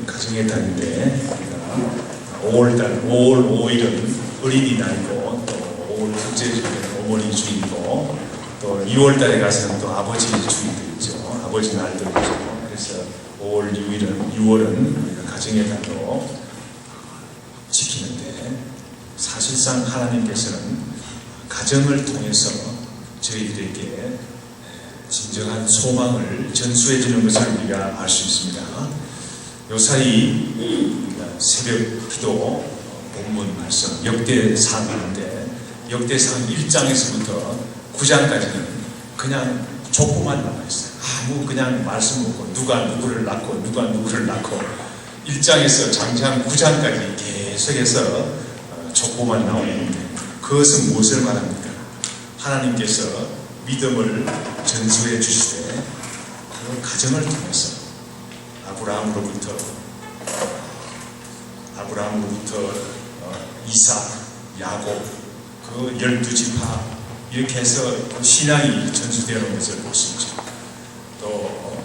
가정의 달인데 5월달 5월 5일은 어린이날이고 또 5월 둘째 주는 어머니 주이고 또 2월달에 가서는 또 아버지 주일도 있죠. 아버지 날도 있죠. 그래서 5월 6월은 우리가 가정의 달로 지키는데 사실상 하나님께서는 가정을 통해서 저희들에게 진정한 소망을 전수해 주는 것을 우리가 알 수 있습니다. 요사이 새벽 기도 본문 말씀 역대상인데 역대상 1장에서부터 9장까지는 그냥 족보만 나와 있어요. 아무 그냥 말씀 없고 누가 누구를 낳고 누가 누구를 낳고 1장에서 장장 9장까지 계속해서 족보만 나오는데 그것은 무엇을 말합니까? 하나님께서 믿음을 전수해 주시되 그 가정을 통해서 아브라함으로부터 이삭, 야곱 그 12지파 이렇게 해서 신앙이 전수되는 것을 볼 수 있죠. 또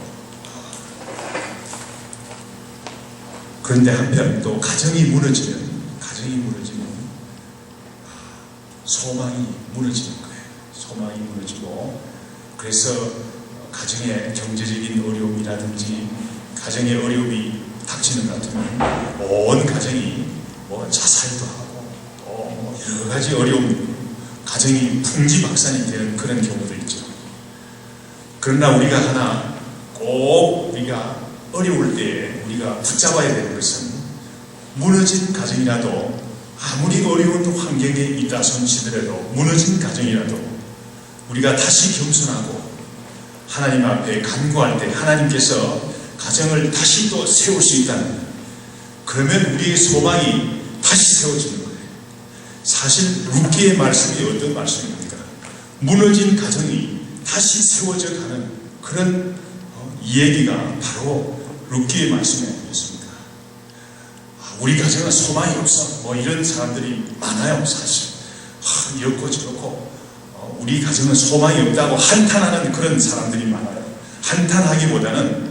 그런데 한편 또 가정이 무너지면 소망이 무너지는 거예요. 소망이 무너지고 그래서 가정의 경제적인 어려움이라든지 가정의 어려움이 닥치는 것 같으면 온 가정이 자살도 하고 여러 가지 어려움 가정이 풍지박산이 되는 그런 경우도 있죠. 그러나 우리가 하나 꼭 우리가 어려울 때 우리가 붙잡아야 되는 것은 무너진 가정이라도 아무리 어려운 환경에 있다 손치더라도 무너진 가정이라도 우리가 다시 겸손하고 하나님 앞에 간구할 때 하나님께서 가정을 다시 또 세울 수 있다는 그러면 우리의 소망이 다시 세워지는 거예요. 사실 룻기의 말씀이 어떤 말씀입니까? 무너진 가정이 다시 세워져 가는 그런 얘기가 바로 룻기의 말씀이 아니겠습니까? 우리 가정은 소망이 없어 이런 사람들이 많아요. 사실 이렇고 저렇고 우리 가정은 소망이 없다고 한탄하는 그런 사람들이 많아요. 한탄하기보다는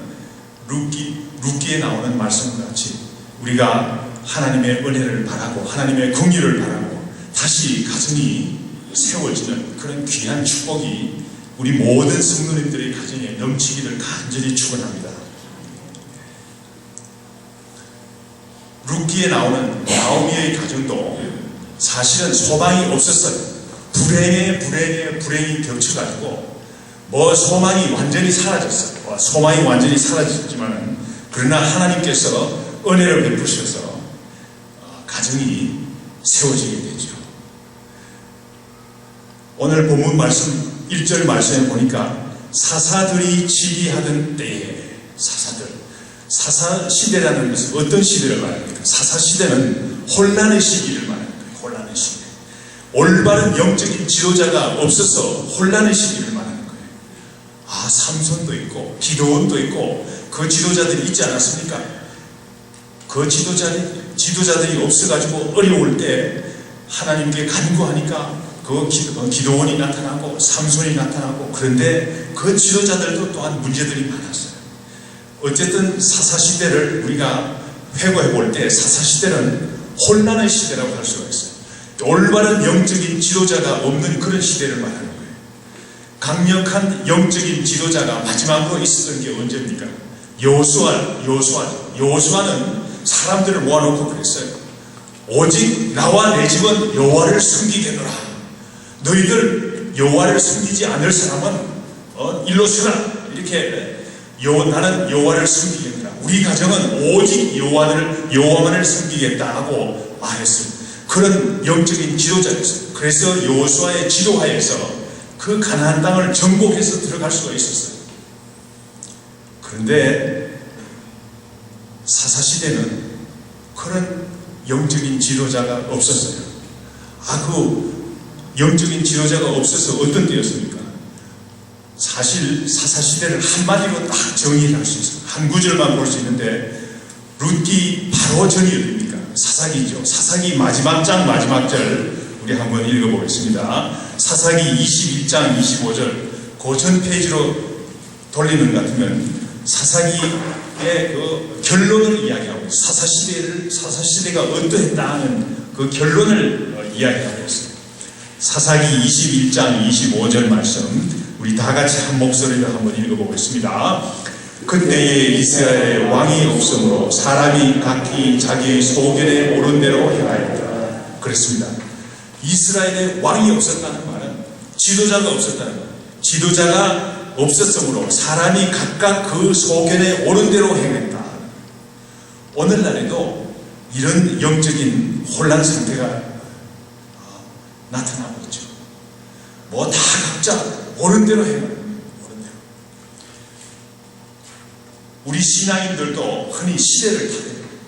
룻기에 나오는 말씀과 같이 우리가 하나님의 은혜를 바라고 하나님의 긍휼을 바라고 다시 가정이 세워지는 그런 귀한 축복이 우리 모든 성도님들의 가정에 넘치기를 간절히 축원합니다. 룻기에 나오는 나오미의 가정도 사실은 소망이 없었어요. 불행이 겹쳐가지고 소망이 완전히 사라졌어요. 소망이 완전히 사라졌지만 그러나 하나님께서 은혜를 베푸셔서 가정이 세워지게 되죠. 오늘 본문 말씀 1절 말씀에 보니까 사사들이 지휘하던 때에 사사 시대라는 것은 어떤 시대를 말합니까? 사사 시대는 혼란의 시기를 말합니다. 혼란의 시대. 올바른 영적인 지도자가 없어서 혼란의 시기를 말하는 거예요. 삼손도 있고 기드온도 있고 그 지도자들이 있지 않았습니까? 그 지도자들이 없어가지고 어려울 때 하나님께 간구하니까 그 기드온이 나타나고 삼손이 나타나고 그런데 그 지도자들도 또한 문제들이 많았어요. 어쨌든 사사시대를 우리가 회고해 볼 때 사사시대는 혼란의 시대라고 할 수가 있어요. 올바른 영적인 지도자가 없는 그런 시대를 말하는 거예요. 강력한 영적인 지도자가 마지막으로 있었던 게 언제입니까? 여호수아는 사람들을 모아놓고 그랬어요. 오직 나와 내 집은 여호와를 섬기겠노라. 너희들 여호와를 섬기지 않을 사람은 일로 서라. 이렇게 나는 여호와를 섬기겠노라. 우리 가정은 오직 여호와만을 섬기겠다 하고 말했습니다. 그런 영적인 지도자였어요. 그래서 여호수아의 지도하에서 그 가나안 땅을 정복해서 들어갈 수가 있었어요. 그런데 사사시대는 그런 영적인 지도자가 없었어요. 그 영적인 지도자가 없어서 어떤 때였습니까? 사실 사사시대를 한마디로 딱 정의를 할 수 있어요. 한 구절만 볼 수 있는데 룻기 바로 전이 어디입니까? 사사기죠. 사사기 마지막 장 마지막 절 우리 한번 읽어보겠습니다. 사사기 21장 25절 고전 페이지로 돌리는 것 같으면 사사기 그 결론을 이야기하고 있어요. 사사시대가 어떠했다 하는 그 결론을 이야기하고 있어요. 사사기 21장 25절 말씀 우리 다 같이 한 목소리로 한번 읽어보겠습니다. 그때에 이스라엘에 왕이 없으므로 사람이 각기 자기의 소견에 오른 대로 행하였다. 그렇습니다. 이스라엘에 왕이 없었다는 말은 지도자가 없었다는 말이에요. 지도자가 없었으므로 사람이 각각 그 소견에 오른 대로 행했다. 오늘날에도 이런 영적인 혼란 상태가 나타나고 있죠. 뭐 다 각자 오른 대로 행하는 거예요. 오른 대로. 우리 신앙인들도 흔히 시대를 타요.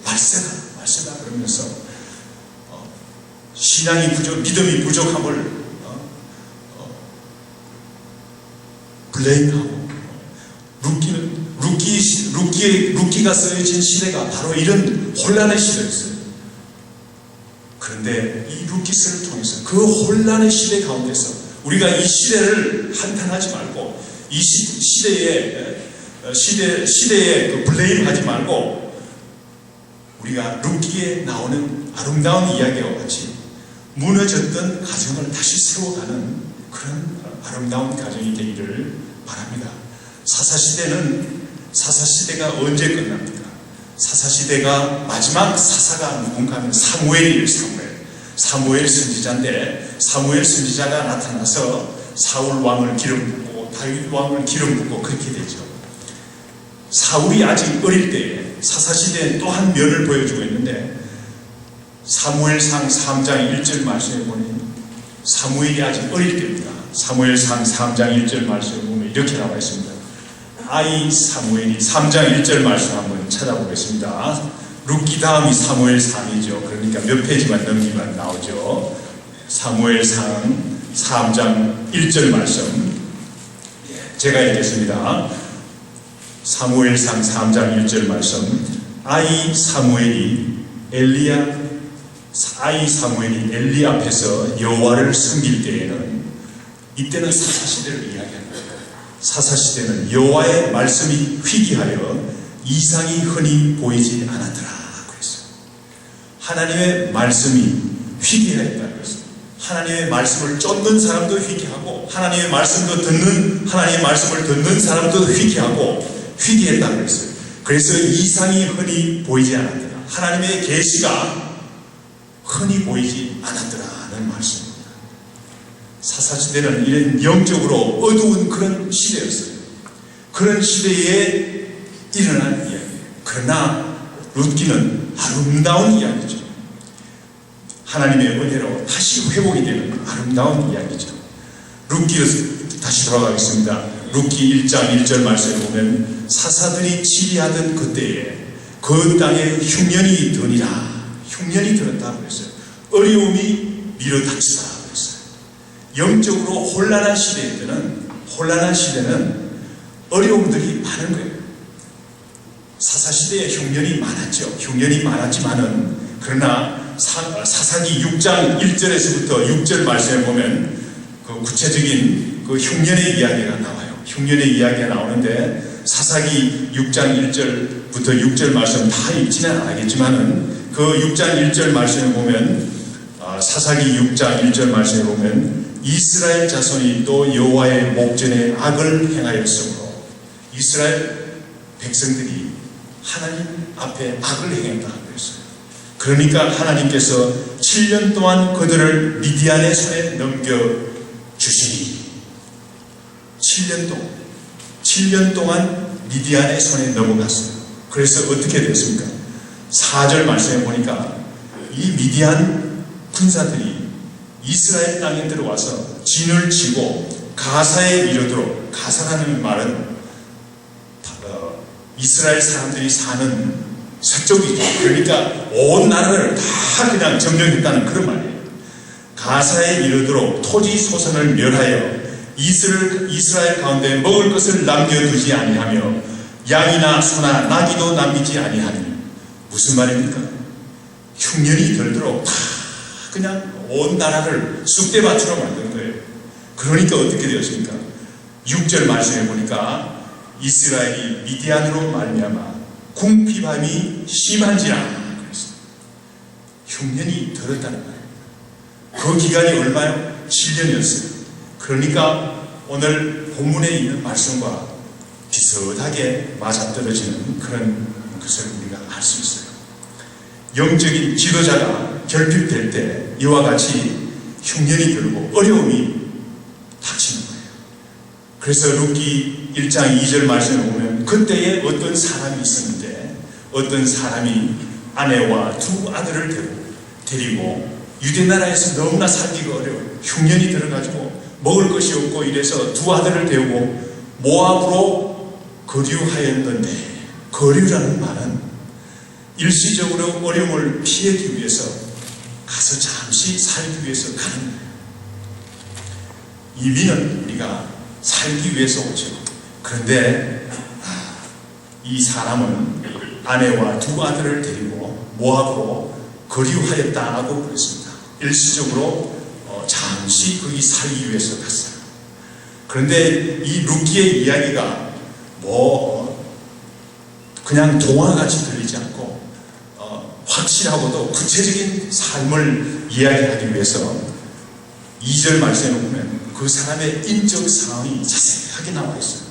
말세다 그러면서 신앙이 믿음이 부족함을 블레임하고 룻기가 쓰여진 시대가 바로 이런 혼란의 시대였어요. 그런데 이 룻기서를 통해서 그 혼란의 시대 가운데서 우리가 이 시대를 한탄하지 말고 이 시대에 그 블레임하지 말고 우리가 룻기에 나오는 아름다운 이야기와 같이 무너졌던 가정을 다시 세워가는 그런 아름다운 가정이 되기를 바랍니다. 사사시대가 언제 끝납니까? 사사시대가 마지막 사사가 누군가 하면 사무엘이에요. 사무엘 선지자인데 사무엘 선지자가 나타나서 사울 왕을 기름 붓고 다윗 왕을 기름 붓고 그렇게 되죠. 사울이 아직 어릴 때에 사사시대에 또 한 면을 보여주고 있는데 사무엘상 3장 1절 말씀에 보니 사무엘이 아직 어릴 때입니다. 사무엘상 3장 1절 말씀에 보면 이렇게 나와 있습니다. 아이 사무엘이 3장 1절 말씀 한번 찾아보겠습니다. 룻기 다음이 사무엘상이죠. 그러니까 몇 페이지만 넘기면 나오죠. 사무엘상 3장 1절 말씀 제가 읽겠습니다. 사무엘상 3장 1절 말씀 아이 사무엘이 엘리 앞에서 여호와를 섬길 때에는 이때는 사사시대를 이야기합니다. 사사시대는 여호와의 말씀이 희귀하여 이상이 흔히 보이지 않았더라 그랬어요. 하나님의 말씀이 희귀했다는 것은 하나님의 말씀을 쫓는 사람도 희귀하고 하나님의 말씀을 듣는 사람도 희귀했다는 것을. 그래서 이상이 흔히 보이지 않았더라. 하나님의 계시가 흔히 보이지 않았더라는 말씀입니다. 사사시대는 이런 영적으로 어두운 그런 시대였어요. 그런 시대에 일어난 이야기예요. 그러나 룻기는 아름다운 이야기죠. 하나님의 은혜로 다시 회복이 되는 아름다운 이야기죠. 룻기로 다시 돌아가겠습니다. 룻기 1장 1절 말씀에 보면 사사들이 치리하던 그때에 그 땅에 흉년이 드니라. 흉년이 들었다고 했어요. 어려움이 밀어닥치다 그랬어요. 영적으로 혼란한 시대는 어려움들이 많은 거예요. 사사시대에 흉년이 많았죠. 흉년이 많았지만은 그러나 사사기 6장 1절에서부터 6절 말씀에 보면 그 구체적인 그 흉년의 이야기가 나와요. 흉년의 이야기가 나오는데 사사기 6장 1절부터 6절 말씀 다 읽지는 않겠지만은 그 6장 1절 말씀에 보면 사사기 6장 1절 말씀에 보면 이스라엘 자손이 또 여호와의 목전에 악을 행하였으므로 이스라엘 백성들이 하나님 앞에 악을 행했다 그랬어요. 그러니까 하나님께서 7년 동안 그들을 미디안의 손에 넘겨주시니 7년 동안 미디안의 손에 넘어갔어요. 그래서 어떻게 됐습니까? 4절 말씀에 보니까 이 미디안 군사들이 이스라엘 땅에 들어와서 진을 치고 가사에 이르도록, 가사라는 말은 이스라엘 사람들이 사는 서쪽이죠. 그러니까 온 나라를 다 그냥 점령했다는 그런 말이에요. 가사에 이르도록 토지 소산을 멸하여 이스라엘 가운데 먹을 것을 남겨두지 아니하며 양이나 소나 나귀도 남기지 아니하니. 무슨 말입니까? 흉년이 들도록 다 그냥 온 나라를 쑥대밭으로 만든 거예요. 그러니까 어떻게 되었습니까? 6절 말씀해 보니까 이스라엘이 미디안으로 말미암아 궁핍함이 심한지라 그랬어요. 흉년이 들었다는 거예요. 그 기간이 얼마요? 7년이었어요. 그러니까 오늘 본문에 있는 말씀과 비슷하게 맞아떨어지는 그런 것을 우리가 알 수 있어요. 영적인 지도자가 결핍될 때 이와 같이 흉년이 들고 어려움이 닥치는 거예요. 그래서 룻기 1장 2절 말씀에 보면 그때에 어떤 사람이 있었는데 어떤 사람이 아내와 두 아들을 데리고 유대 나라에서 너무나 살기가 어려워요. 흉년이 들어가지고 먹을 것이 없고 이래서 두 아들을 데우고 모압으로 거류하였는데, 거류라는 말은 일시적으로 어려움을 피하기 위해서 가서 잠시 살기 위해서 가는 거예요. 이민은 우리가 살기 위해서 오죠. 그런데 이 사람은 아내와 두 아들을 데리고 모압으로 거류하였다고 그랬습니다. 일시적으로 잠시 거기 살기 위해서 갔어요. 그런데 이 룻기의 이야기가 그냥 동화같이 들리지 않고 확실하고도 구체적인 삶을 이야기하기 위해서 2절 말씀에 보면 그 사람의 인적 상황이 자세하게 나와 있어요.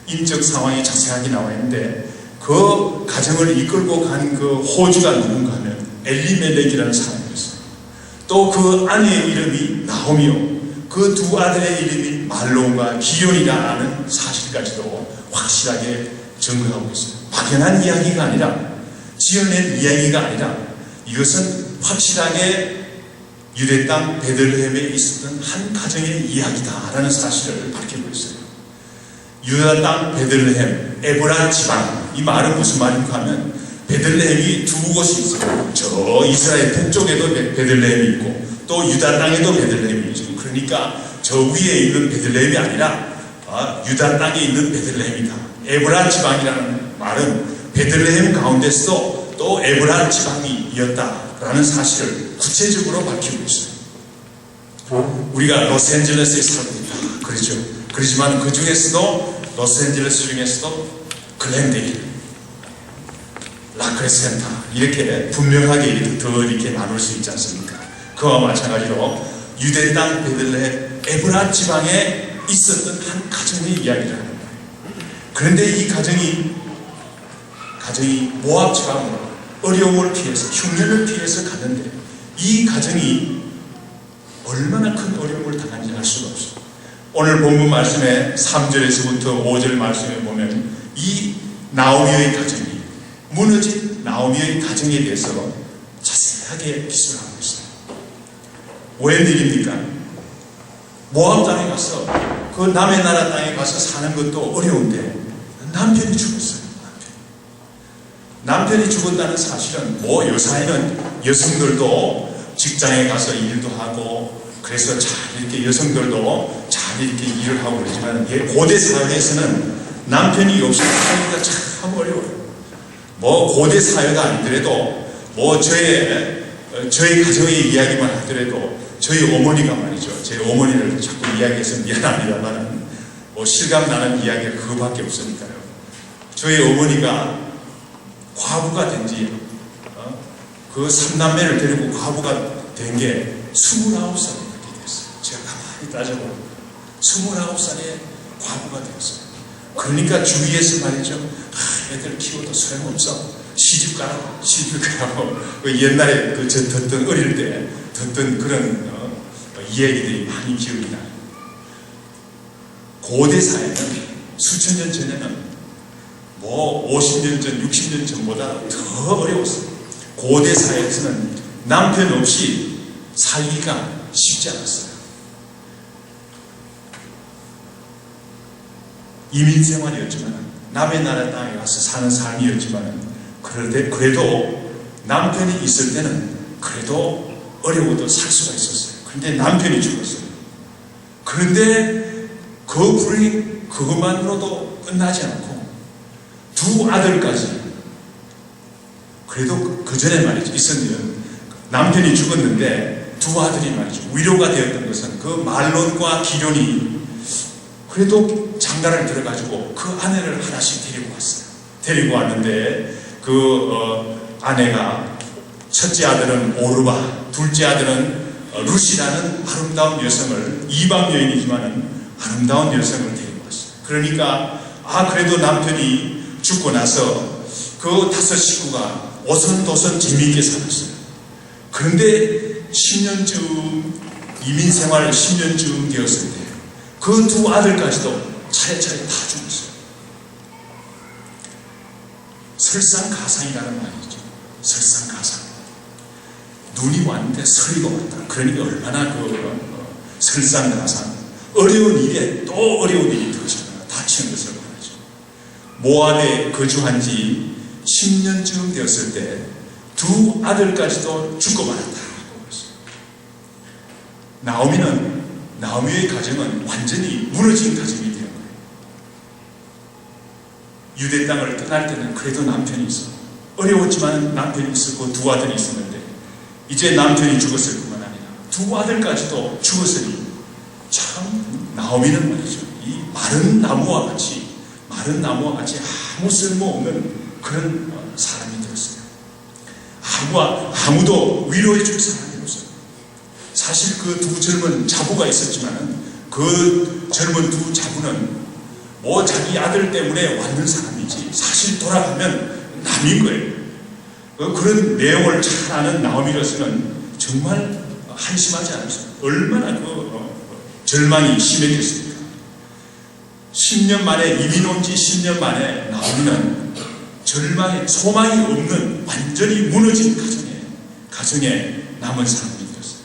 인적 상황이 자세하게 나와 있는데 그 가정을 이끌고 간 그 호주가 누군가 하면 엘리멜렉이라는 사람이었어요. 또 그 아내의 이름이 나오미요, 그 두 아들의 이름이 말론과 기련이라는 사실까지도 확실하게 증거하고 있어요. 막연한 이야기가 아니라, 지어낸 이야기가 아니라, 이것은 확실하게 유대 땅 베들레헴에 있었던 한 가정의 이야기다라는 사실을 밝히고 있어요. 유다 땅 베들레헴, 에브라 지방, 이 말은 무슨 말인가 하면 베들레헴이 두 곳이 있어요. 저 이스라엘 북쪽에도 베들레헴이 있고 또 유다 땅에도 베들레헴이 있죠. 그러니까 저 위에 있는 베들레헴이 아니라 유다 땅에 있는 베들레헴이다. 에브라 지방이라는 말은 베들레헴 가운데서도 또 에브라 지방이었다라는 사실을 구체적으로 밝히고 있어요. 우리가 로스앤젤레스에 살고 있다 그렇죠. 그렇지만 그 중에서도 로스앤젤레스 중에서도 글렌데일, 라크레센타 이렇게 분명하게 더 이렇게 나눌 수 있지 않습니까? 그와 마찬가지로 유대 땅 베들레헴 에브라 지방에 있었던 한 가정의 이야기라는 거예요. 그런데 이 가정이 모압 지방으로 어려움을 피해서 흉년을 피해서 갔는데 이 가정이 얼마나 큰 어려움을 당한지 알 수가 없어요. 오늘 본문 말씀에 3절에서부터 5절 말씀에 보면 이 나오미의 가정이, 무너진 나오미의 가정에 대해서 자세하게 기술하고 있어요. 웬일입니까? 모압 땅에 가서 그 남의 나라 땅에 가서 사는 것도 어려운데 남편이 죽었어요. 남편이 죽었다는 사실은 요사에는 여성들도 직장에 가서 일도 하고 그래서 잘 이렇게 여성들도 잘 이렇게 일을 하고 그러지만 고대 사회에서는 남편이 없으면 살기가 참 어려워요. 고대 사회가 아니더라도 저희 가정의 이야기만 하더라도 저희 어머니가 말이죠. 제 어머니를 자꾸 이야기해서 미안합니다만 실감나는 이야기가 그거밖에 없으니까요. 저희 어머니가 과부가 된 지 그 3남매를 데리고 과부가 된 게 29살에 그렇게 됐어요. 제가 가만히 따져보면 29살에 과부가 되었어요. 그러니까 주위에서 말이죠. 애들 키워도 소용없어. 시집가라고. 옛날에 듣던 어릴 때 듣던 그런 이야기들이 많이 기억이 나요. 고대 사회는 수천 년 전에는 50년 전, 60년 전보다 더 어려웠어요. 고대 사회에서는 남편 없이 살기가 쉽지 않았어요. 이민 생활이었지만 남의 나라 땅에 가서 사는 삶이었지만 그래도 남편이 있을 때는 그래도 어려워도 살 수가 있었어요. 그런데 남편이 죽었어요. 그런데 그 불이 그것만으로도 끝나지 않고 두 아들까지, 그래도 그 전에 말이죠. 있었는 남편이 죽었는데 두 아들이 말이죠. 위로가 되었던 것은 그 말론과 기련이 그래도 장가를 들어가지고 그 아내를 하나씩 데리고 갔어요. 데리고 왔는데 아내가 첫째 아들은 오르바, 둘째 아들은 루시라는 아름다운 여성을, 이방 여인이지만은 아름다운 여성을 데리고 왔어요. 그러니까 그래도 남편이 죽고 나서 그 5 식구가 오손도손 재미있게 살았어요. 그런데 10년쯤 이민생활 10년쯤 되었을 때 그 2 아들까지도 차례차례 다 죽었어요. 설상가상이라는 말이죠. 설상가상. 눈이 왔는데 서리가 왔다. 그러니까 얼마나 설상가상. 어려운 일에 또 어려운 일이 터지거나 다치는 것을 말하죠. 모압에 거주한 지 10년쯤 되었을 때 2 아들까지도 죽고 말았다. 나오미의 가정은 완전히 무너진 가정이 되는 거예요. 유대 땅을 떠날 때는 그래도 남편이 있어. 어려웠지만 남편이 있었고 2 아들이 있었는데 이제 남편이 죽었을 뿐만 아니라 2 아들까지도 죽었으니 참 나오미는 말이죠. 이 마른 나무와 같이 아무 쓸모없는 그런 사람이 되었어요. 아무도 위로해 줄 사람이 없어요. 사실 그 2 젊은 자부가 있었지만 그 젊은 2 자부는 자기 아들 때문에 왔는 사람이지 사실 돌아가면 남인 거예요. 그런 내용을 잘 아는 나오미로서는 정말 한심하지 않았어요. 얼마나 절망이 심했겠습니까? 10년 만에 이민 온 지 10년 만에 나오미는 소망이 없는 완전히 무너진 가정에 남은 사람이 되었어요.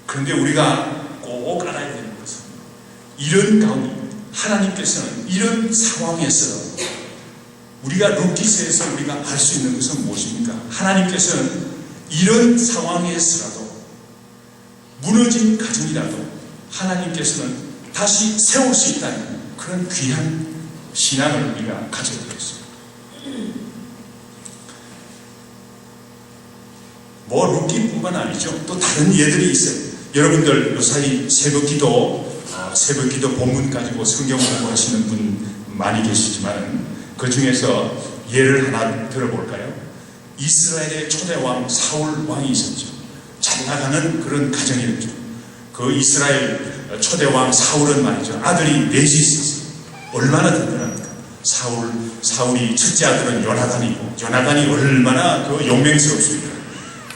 그런데 우리가 꼭 알아야 되는 것은 이런 가운데 하나님께서는 이런 상황에서 우리가 룻기서에서 우리가 알 수 있는 것은 무엇입니까? 하나님께서는 이런 상황에서라도 무너진 가정이라도 하나님께서는 다시 세울 수 있다는 그런 귀한 신앙을 우리가 가져야 되겠습니다. 룻기뿐만 아니죠. 또 다른 예들이 있어요. 여러분들 요사이 새벽기도 본문 가지고 성경 공부하시는 분 많이 계시지만 그 중에서 예를 하나 들어볼까요? 이스라엘의 초대왕 사울 왕이 있었죠. 잘 나가는 그런 가정이었죠. 그 이스라엘 초대왕 사울은 말이죠. 아들이 4이 있었어요. 얼마나 든든합니까? 사울이 첫째 아들은 요나단이고, 요나단이 얼마나 용맹스럽습니까?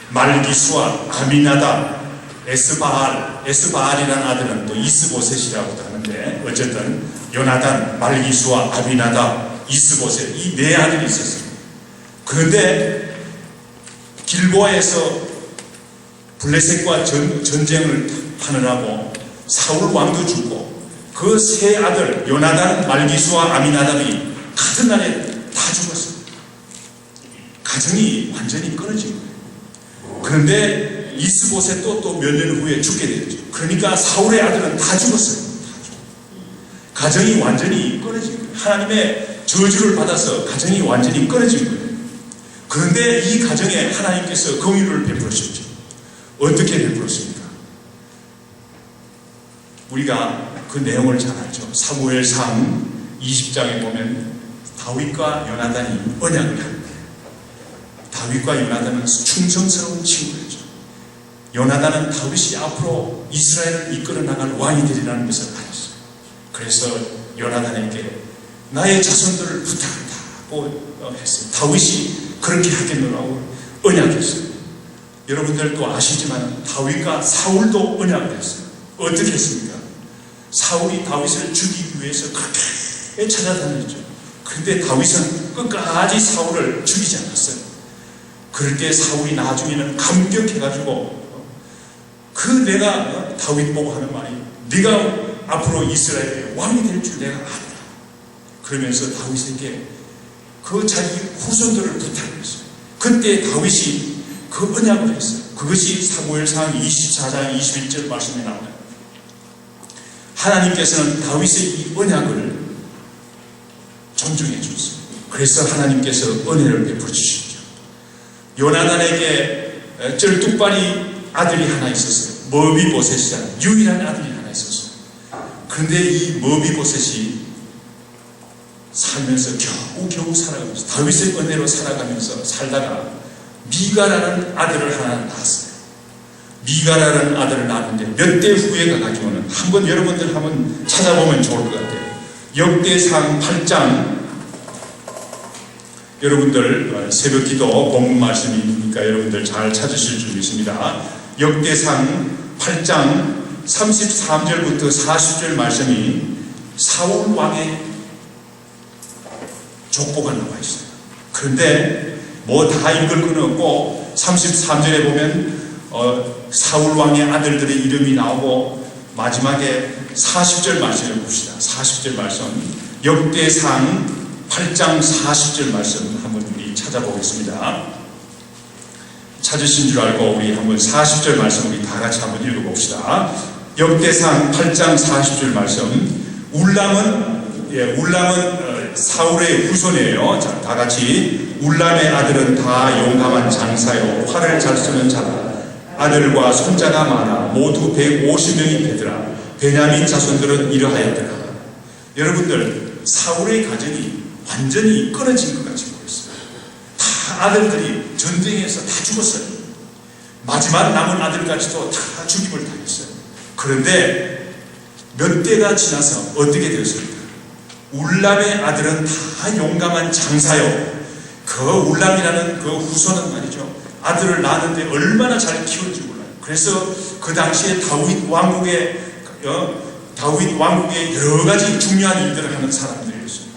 말기수와 아미나답, 에스바알이라는 아들은 또 이스보셋이라고도 하는데, 어쨌든 요나단, 말기수와 아미나답, 이스보셋, 이 4 아들이 있었어요. 그런데 길보아에서 블레셋과 전쟁을 하느라고 사울 왕도 죽고 그 3 아들 요나단, 말기수와 아미나답이 같은 날에 다 죽었어요. 가정이 완전히 끊어진 거예요. 그런데 이스보셋도 또 몇 년 후에 죽게 되었죠. 그러니까 사울의 아들은 다 죽었어요. 가정이 완전히 끊어진 거예요. 하나님의 저주를 받아서 가정이 완전히 끊어진 거예요. 그런데 이 가정에 하나님께서 긍휼을 베풀으셨죠. 어떻게 베풀었습니까? 우리가 그 내용을 잘 알죠. 사무엘상 20장에 보면 다윗과 요나단이 언약을 합니다. 다윗과 요나단은 충성스러운 친구였죠. 요나단은 다윗이 앞으로 이스라엘을 이끌어 나갈 왕이 되리라는 것을 알았어요. 그래서 요나단에게 나의 자손들을 부탁한다고 했어요. 다윗이 그렇게 하겠노라고 언약했어요. 여러분들도 아시지만 다윗과 사울도 언약을 했어요. 어떻게 했습니까? 사울이 다윗을 죽이기 위해서 그렇게 찾아다녔죠. 그런데 다윗은 끝까지 사울을 죽이지 않았어요. 그럴 때 사울이 나중에는 감격해가지고 내가 다윗 보고 하는 말이 네가 앞으로 이스라엘의 왕이 될 줄 내가 안다. 그러면서 다윗에게 그 자기 후손들을 부탁했어요. 그때 다윗이 그 언약을 했어요. 그것이 사무엘상 24장 21절 말씀에 나와요. 하나님께서는 다윗의 이 언약을 존중해 줬어요. 그래서 하나님께서 은혜를 베풀어 주셨죠. 요나단에게 쩔뚝발이 아들이 하나 있었어요. 머비보셋이라는 유일한 아들이 하나 있었어요. 그런데 이 머비보셋이 살면서 겨우 살아가면서 다윗의 은혜로 살아가면서 살다가 미가라는 아들을 하나 낳았어요. 미가라는 아들을 낳았는데 몇 대 후에 가가지고는 한번 여러분들 한번 찾아보면 좋을 것 같아요. 역대상 8장, 여러분들 새벽기도 본문 말씀이니까 여러분들 잘 찾으실 줄 믿습니다. 역대상 8장 33절부터 40절 말씀이 사울 왕의 족보가 나와 있어요. 그런데 뭐 다 읽을 건 없고 33절에 보면 사울 왕의 아들들의 이름이 나오고 마지막에 40절 말씀을 봅시다. 40절 말씀, 역대상 8장 40절 말씀 한번 우리 찾아보겠습니다. 찾으신 줄 알고 우리 한번 40절 말씀 우리 다 같이 한번 읽어봅시다. 역대상 8장 40절 말씀. 울람은 사울의 후손이에요. 자, 다 같이. 울람의 아들은 다 용감한 장사요 활을 잘 쓰는 자라. 아들과 손자가 많아 모두 150명이 되더라. 베냐민 자손들은 이러하였더라. 여러분들, 사울의 가정이 완전히 끊어진 것 같이 보였어요. 다 아들들이 전쟁에서 다 죽었어요. 마지막 남은 아들까지도 다 죽임을 당했어요. 그런데 몇 대가 지나서 어떻게 되었습니까? 울람의 아들은 다 용감한 장사요. 그 울람이라는 그 후손은 말이죠, 아들을 낳았는데 얼마나 잘 키우는지 몰라요. 그래서 그 당시에 다윗 왕국의 여러 가지 중요한 일들을 하는 사람들이었어요.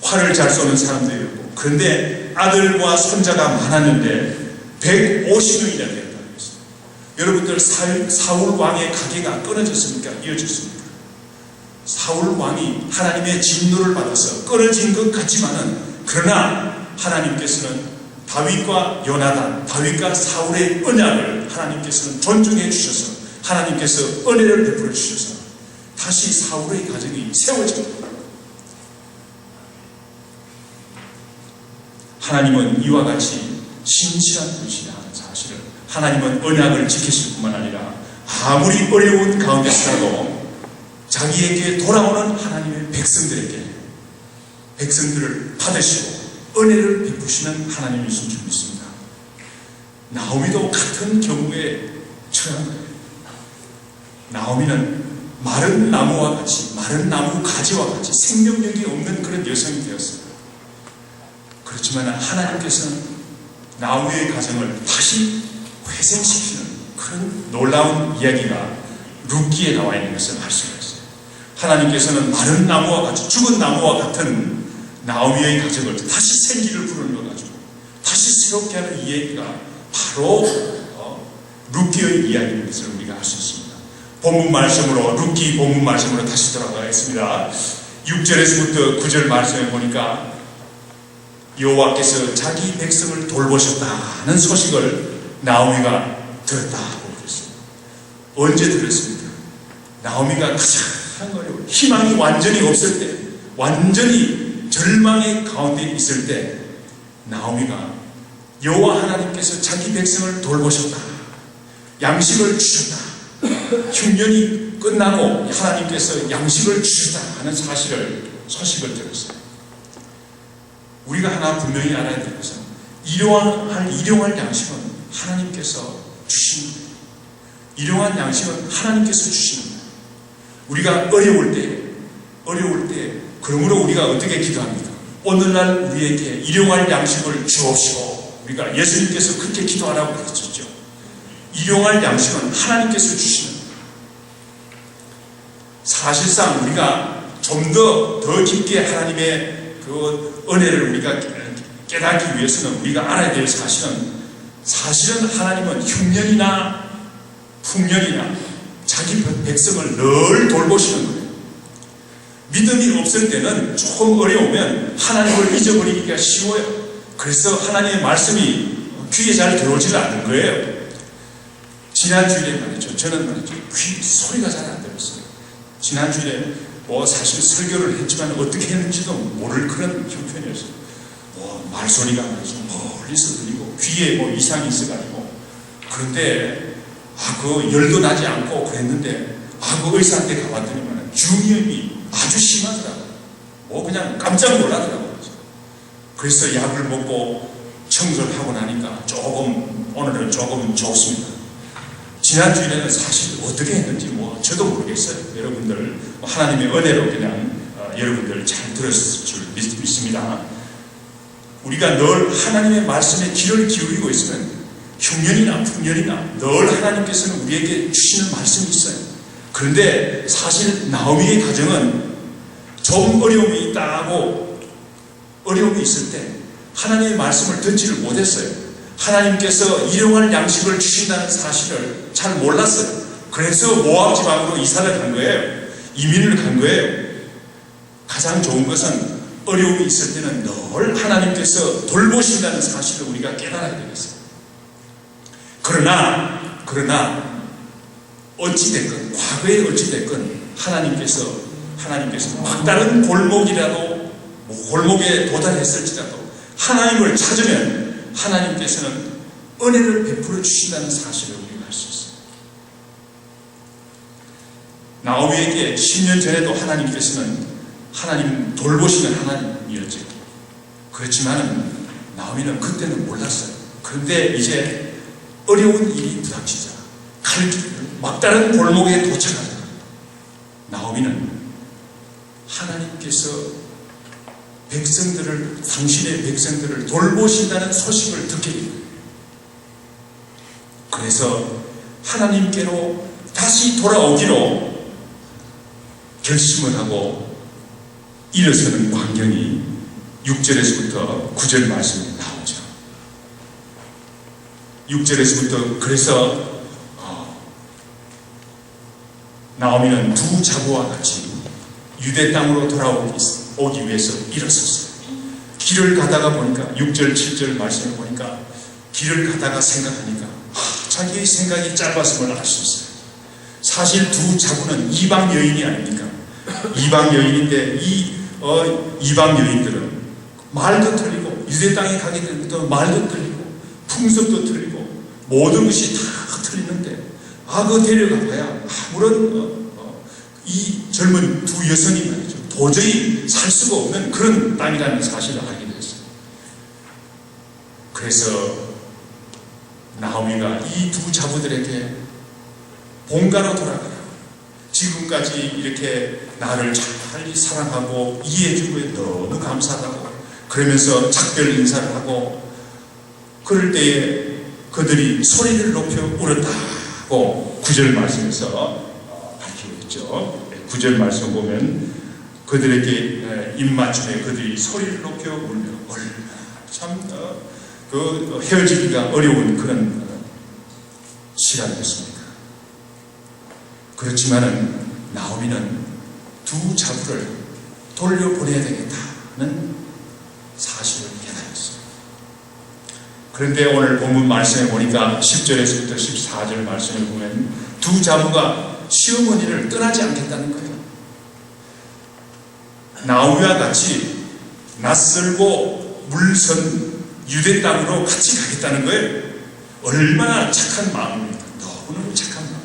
활을 잘 쏘는 사람들이었고, 그런데 아들과 손자가 많았는데 150명이나 되었다는 것입니다. 여러분들, 사울 왕의 가계가 끊어졌습니까? 이어졌습니까? 사울 왕이 하나님의 진노를 받아서 끊어진 것 같지만은, 그러나 하나님께서는 다윗과 요나단, 다윗과 사울의 언약을 하나님께서는 존중해 주셔서 하나님께서 은혜를 베풀어 주셔서 다시 사울의 가정이 세워집니다. 하나님은 이와 같이 신실한 분이시다 하는 사실을, 하나님은 언약을 지키실 뿐만 아니라 아무리 어려운 가운데서라도 자기에게 돌아오는 하나님의 백성들을 받으시고 은혜를 베푸시는 하나님이신 줄 믿습니다. 나오미도 같은 경우에 처한 거예요. 나오미는 마른 나무와 같이, 마른 나무 가지와 같이 생명력이 없는 그런 여성이 되었어요. 그렇지만 하나님께서는 나오미의 가정을 다시 회생시키는 그런 놀라운 이야기가 룻기에 나와 있는 것을 알 수가 있어요. 하나님께서는 마른 나무와 같이, 죽은 나무와 같은 나오미의 가정을 다시 생기를 불어넣어가지고 다시 새롭게 하는 이야기가 바로 룻기의 이야기인 것을 우리가 알 수 있습니다. 본문 말씀으로, 룻기 본문 말씀으로 다시 돌아가겠습니다. 6절에서부터 9절 말씀에 보니까 여호와께서 자기 백성을 돌보셨다는 소식을 나오미가 들었다고 그랬어요. 언제 들었습니까? 나오미가 가장 어려운, 희망이 완전히 없을 때, 완전히 절망의 가운데 있을 때, 나오미가 여호와 하나님께서 자기 백성을 돌보셨다, 양식을 주셨다, 흉년이 끝나고 하나님께서 양식을 주셨다 하는 소식을 들었어요. 우리가 하나 분명히 알아야 될 것은 일용할 양식은 하나님께서 주시는 거예요. 일용할 양식은 하나님께서 주시는 거예요. 우리가 어려울 때 그러므로 우리가 어떻게 기도합니까? 오늘날 우리에게 일용할 양식을 주옵시고, 우리가 예수님께서 그렇게 기도하라고 가르쳤죠. 일용할 양식은 하나님께서 주시는 거예요. 사실상 우리가 좀 더 깊게 하나님의 그 은혜를 우리가 깨닫기 위해서는 우리가 알아야 될 사실은 하나님은 흉년이나 풍년이나 자기 백성을 늘 돌보시는 거예요. 믿음이 없을 때는 조금 어려우면 하나님을 잊어버리기가 쉬워요. 그래서 하나님의 말씀이 귀에 잘 들어오지를 않는 거예요. 지난주일에 말이죠, 저는 말이죠, 귀 소리가 잘 안 들었어요. 지난주일에 사실 설교를 했지만 어떻게 했는지도 모를 그런 형편이었어요. 말소리가 말이죠, 멀리서 들리고 귀에 이상이 있어가지고, 그런데 그 열도 나지 않고 그랬는데 그 의사한테 가봤더니만 중이염이 아주 심하더라고요. 그냥 깜짝 놀라더라고요. 그래서 약을 먹고 청소를 하고 나니까 오늘은 조금 좋습니다. 지난주에는 사실 어떻게 했는지 저도 모르겠어요. 여러분들 하나님의 은혜로 그냥 여러분들 잘 들었을 줄 믿습니다. 우리가 늘 하나님의 말씀에 귀를 기울이고 있으면 흉년이나 풍년이나 늘 하나님께서는 우리에게 주시는 말씀이 있어요. 그런데 사실 나오미의 가정은 좀 어려움이 있다고 어려움이 있을 때 하나님의 말씀을 듣지를 못했어요. 하나님께서 일용할 양식을 주신다는 사실을 잘 몰랐어요. 그래서 모압 지방으로 이사를 간 거예요. 이민을 간 거예요. 가장 좋은 것은 어려움이 있을 때는 늘 하나님께서 돌보신다는 사실을 우리가 깨달아야 되겠어요. 그러나 어찌됐건 과거에 어찌됐건 하나님께서 막다른 골목에 도달했을지라도 하나님을 찾으면 하나님께서는 은혜를 베풀어 주신다는 사실을 우리가 알 수 있어요. 나오미에게 10년 전에도 하나님께서는 하나님 돌보시는 하나님이었죠. 그렇지만 나오미는 그때는 몰랐어요. 그런데 이제 어려운 일이 부닥치자 막다른 골목에 도착하자 나오미는 하나님께서 당신의 백성들을 돌보신다는 소식을 듣게 됩니다. 그래서 하나님께로 다시 돌아오기로 결심을 하고 일어서는 광경이 6절에서부터 9절 말씀에 나오죠. 6절에서부터 그래서 나오미는 두 자부와 같이 유대 땅으로 돌아오기 위해서 일어섰어요. 길을 가다가 보니까 6절 7절 말씀을 보니까 길을 가다가 생각하니까 자기의 생각이 짧았음을 알 수 있어요. 사실 두 자부는 이방 여인이 아닙니까? 이방 여인인데 이방 여인들은 말도 틀리고 유대 땅에 가게 되면 말도 틀리고 풍습도 틀리고 모든 것이 다 틀리는데 그거 데려가 봐야 아무런 이 젊은 두 여성이 말이죠. 도저히 살 수가 없는 그런 땅이라는 사실을 알게 됐어요. 그래서 나오미가 이 두 자부들에게 본가로 돌아가라. 지금까지 이렇게 나를 잘 사랑하고 이해해준 거에 너무 감사하다고 그러면서 작별 인사를 하고 그럴 때에 그들이 소리를 높여 울었다고 9절 말씀에서 밝히고 있죠. 9절 말씀 보면 그들에게 입맞춤에 그들이 소리를 높여 울며 얼마나 참 그 헤어지기가 어려운 그런 시간이었습니다. 그렇지만은 나오미는 두 자부를 돌려보내야 되겠다는 사실을 깨달았어요. 그런데 오늘 본문 말씀에 보니까 10절에서부터 14절 말씀을 보면 두 자부가 시어머니를 떠나지 않겠다는 거예요. 나오미와 같이 낯설고 물선 유대 땅으로 같이 가겠다는 거예요. 얼마나 착한 마음입니까? 너무너무 착한 마음.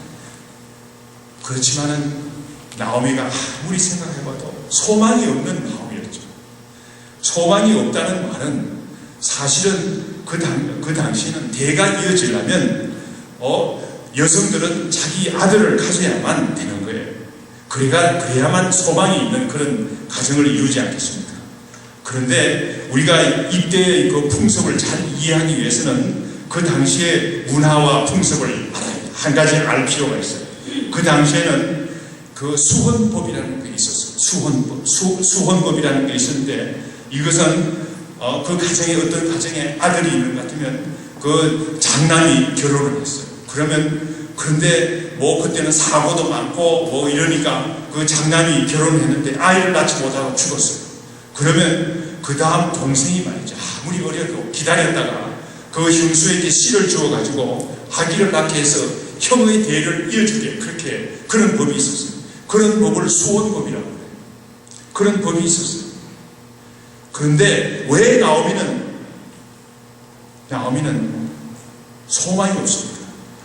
그렇지만은 나오미가 아무리 생각해봐도 소망이 없는 마음이었죠. 소망이 없다는 말은 사실은 그 당시에는 대가 이어지려면 여성들은 자기 아들을 가져야만 되는 거예요. 그래야만 소망이 있는 그런 가정을 이루지 않겠습니까? 그런데 우리가 이때의 그 풍습을 잘 이해하기 위해서는 그 당시의 문화와 풍습을 한 가지 알 필요가 있어요. 그 당시에는 그 수혼법이라는 게 있었어요. 수혼법이라는 게 있었는데 이것은 그 가정에 어떤 가정에 아들이 있는 것 같으면 그 장남이 결혼을 했어요. 그런데 그때는 사고도 많고 이러니까 그 장남이 결혼했는데 아이를 낳지 못하고 죽었어요. 그러면 그 다음 동생이 말이죠. 아무리 어려도 기다렸다가 그 형수에게 씨를 주어가지고 아기를 낳게 해서 형의 대를 이어주게 그런 법이 있었어요. 그런 법을 수혼법이라고 해요. 그런 법이 있었어요. 그런데 왜 나오미는 소망이 없습니다.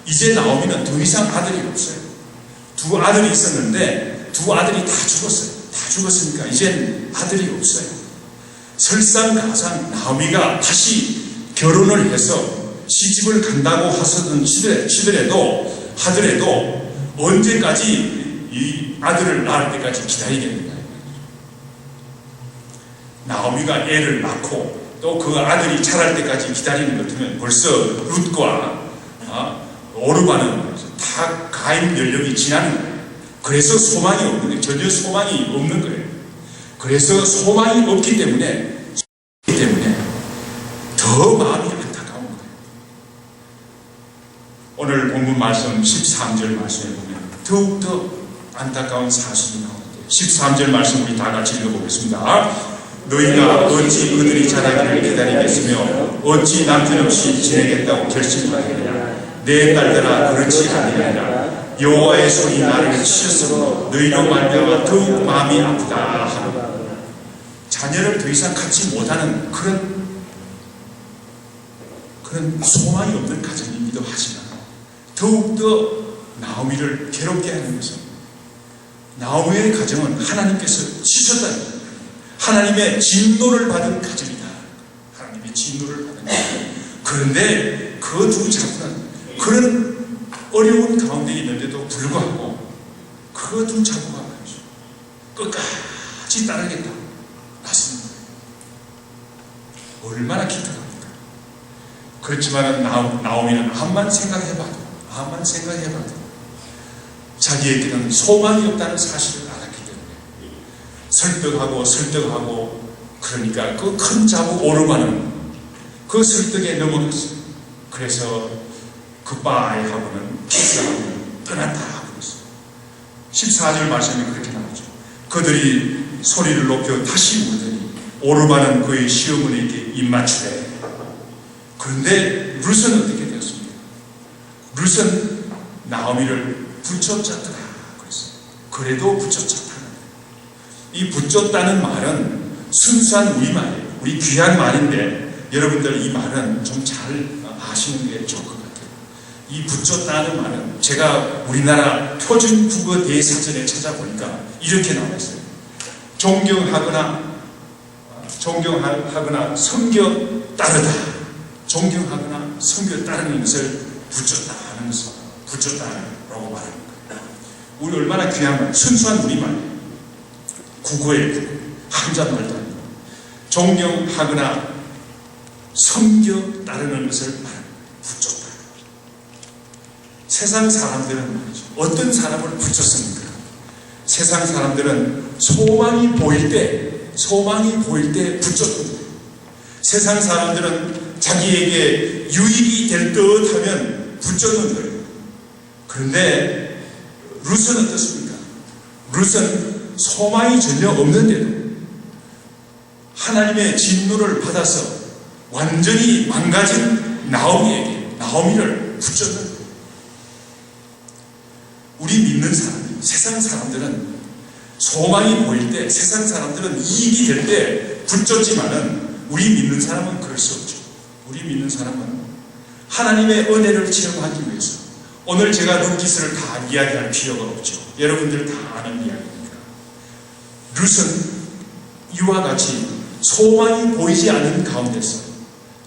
이제 나오미는 더 이상 아들이 없어요. 두 아들이 있었는데 두 아들이 다 죽었어요. 다 죽었으니까 이젠 아들이 없어요. 설상가상 나오미가 다시 결혼을 해서 시집을 간다고 하더라도 언제까지 이 아들을 낳을 때까지 기다리겠느냐. 나오미가 애를 낳고 또 그 아들이 자랄 때까지 기다리는 것 같으면 벌써 룻과 오르바는 다 가임 연령이 지나는 거예요. 그래서 소망이 없는 거예요. 전혀 소망이 없는 거예요. 그래서 소망이 없기 때문에 더 마음이 안타까운 거예요. 오늘 본문 말씀 13절 말씀에 보면 더욱더 안타까운 사실이 나오는데 13절 말씀 우리 다 같이 읽어보겠습니다. 너희가 어찌 그들이 자라기를 기다리겠으며 어찌 남편없이 지내겠다고 결심하느냐. 내 딸들아 그렇지 아니하니라. 여호와의 손이 나를 치셨으므로 너희로 말미암아 더욱 마음이 아프다 하노라. 자녀를 더 이상 갖지 못하는 그런 소망이 없는 가정이기도 하지만 더욱더 나오미를 괴롭게 하는 것은 나오미의 가정은 하나님께서 치셨다는 거예요. 하나님의 진노를 받은 가정이다. 하나님의 진노를 받은 가정. 그런데 그 두 자녀는 그런 어려운 가운데 있는데도 불구하고 그 두 자녀가 끝까지 따르겠다 나서는 거예요. 얼마나 기특합니까? 그렇지만 나오미는 암만 생각해봐도 자기에게는 소망이 없다는 사실을 알았기 때문에 설득하고 그러니까 그 큰 자부 오르바는 그 설득에 넘어갔어요. 그래서 굿바이 하고는 키스하고 떠났다 하고 있어요. 14절 말씀이 그렇게 나오죠. 그들이 소리를 높여 다시 울더니 오르바는 그의 시어머니에게 입맞추되. 그런데 룻은 어떻게 되었습니까? 룻은 나오미를 붙잡았더라 그랬어요. 그래도 붙잡았다는 거예요. 이 붙잡다는 말은 순수한 우리말이에요. 우리 귀한 말인데 여러분들 이 말은 좀 잘 아시는 게 좋을 것 같아요. 이 붙잡다는 말은 제가 우리나라 표준 국어 대사전에 찾아보니까 이렇게 나와 있어요. 존경하거나 섬겨 따르다. 존경하거나 섬겨 따르는 것을 붙잡다는 것을 붙잡다라고 말합니다. 우리 얼마나 귀한 말, 순수한 우리말이에요. 국어의 국어, 한자말도 아니고 존경하거나 섬겨 따르는 것을 말합니다. 붙잡다. 세상 사람들은 말이죠. 어떤 사람을 붙잡습니까? 세상 사람들은 소망이 보일 때 붙잡습니다. 세상 사람들은 자기에게 유익이 될 듯 하면 붙잡는 거예요. 그런데 룻은 어떻습니까? 룻은 소망이 전혀 없는데도 하나님의 진노를 받아서 완전히 망가진 나오미를 붙잡는 거예요. 우리 믿는 사람들, 세상 사람들은 소망이 보일 때, 세상 사람들은 이익이 될 때 붙잡지만은 우리 믿는 사람은 그럴 수 없죠. 우리 믿는 사람은 하나님의 은혜를 체험하기 위해서 오늘 제가 룻기서를 다 이야기할 필요가 없죠. 여러분들 다 아는 이야기입니다. 룻은 이와 같이 소망이 보이지 않는 가운데서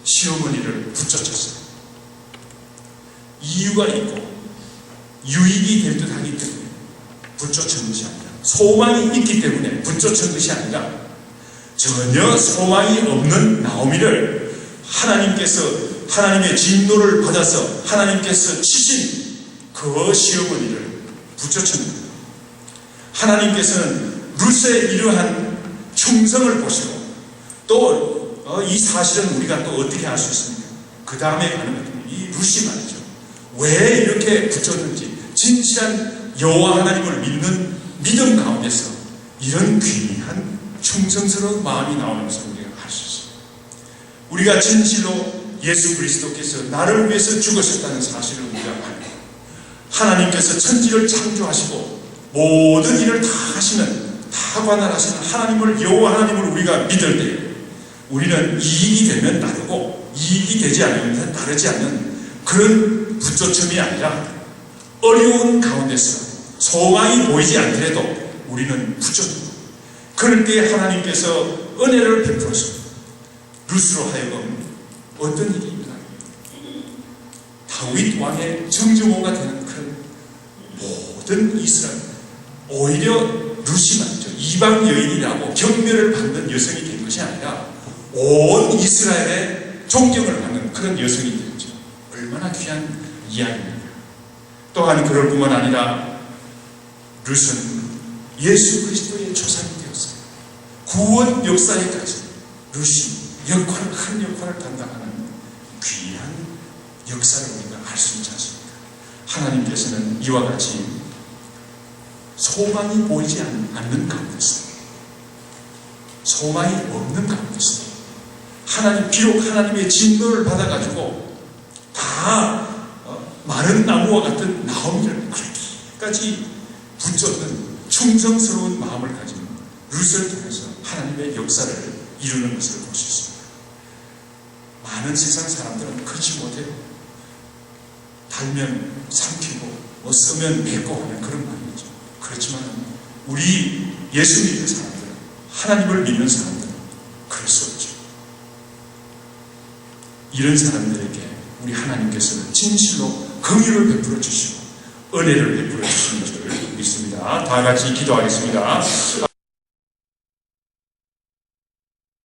시어머니를 붙잡았어요. 이유가 있고 유익이 될 듯 하기 때문에 붙잡은 것이 아니라, 소망이 있기 때문에 붙잡은 것이 아니라 전혀 소망이 없는 나오미를 하나님께서 하나님의 진노를 받아서 하나님께서 치신 그 시어머니를 붙잡습니다. 하나님께서는 룻의 이러한 충성을 보시고 또 이 사실은 우리가 또 어떻게 알 수 있습니까? 그 다음에 가는 것은 이 룻이 말이죠. 왜 이렇게 붙잡는지 진실한 여호와 하나님을 믿는 믿음 가운데서 이런 귀한 충성스러운 마음이 나오는 것을 우리가 알 수 있습니다. 우리가 진실로 예수 그리스도께서 나를 위해서 죽으셨다는 사실을 우리가 알고 하나님께서 천지를 창조하시고 모든 일을 다 하시는 다 관할하시는 하나님을 여호와 하나님을 우리가 믿을 때 우리는 이익이 되면 따르고 이익이 되지 않으면 따르지 않는 그런 붙잡음이 아니라 어려운 가운데서 소망이 보이지 않더라도 우리는 붙잡고 그럴 때 하나님께서 은혜를 베풀어서 룻으로 하여금 어떤 일이 일어나요? 다윗 왕의 정정호가 되는 그런 모든 이스라엘, 오히려 룻이 말이죠, 이방 여인이라고 경멸을 받는 여성이 된 것이 아니라 온 이스라엘의 존경을 받는 그런 여성이 되었죠. 얼마나 귀한 이야기입니까? 또한 그럴 뿐만 아니라 룻은 예수 그리스도의 조상이 되었어요. 구원 역사에까지 룻이 한 역할을 담당하는 귀한 역사를 우리가 알 수 있지 않습니까? 하나님께서는 이와 같이 소망이 보이지 않는 가운데서, 소망이 없는 가운데서 비록 하나님의 진노를 받아가지고 다 마른 나무와 같은 나오미를 그렇게까지 붙잡는 충성스러운 마음을 가진 룻을 통해서 하나님의 역사를 이루는 것을 볼 수 있습니다. 많은 세상 사람들은 그렇지 못해요. 달면 삼키고 쓰면 뱉고 하는 그런 말이죠. 그렇지만 우리 예수 믿는 사람들은, 하나님을 믿는 사람들은 그럴 수 없죠. 이런 사람들에게 우리 하나님께서는 진실로 긍휼을 베풀어 주시고 은혜를 베풀어 주시는 줄 믿습니다. 다 같이 기도하겠습니다.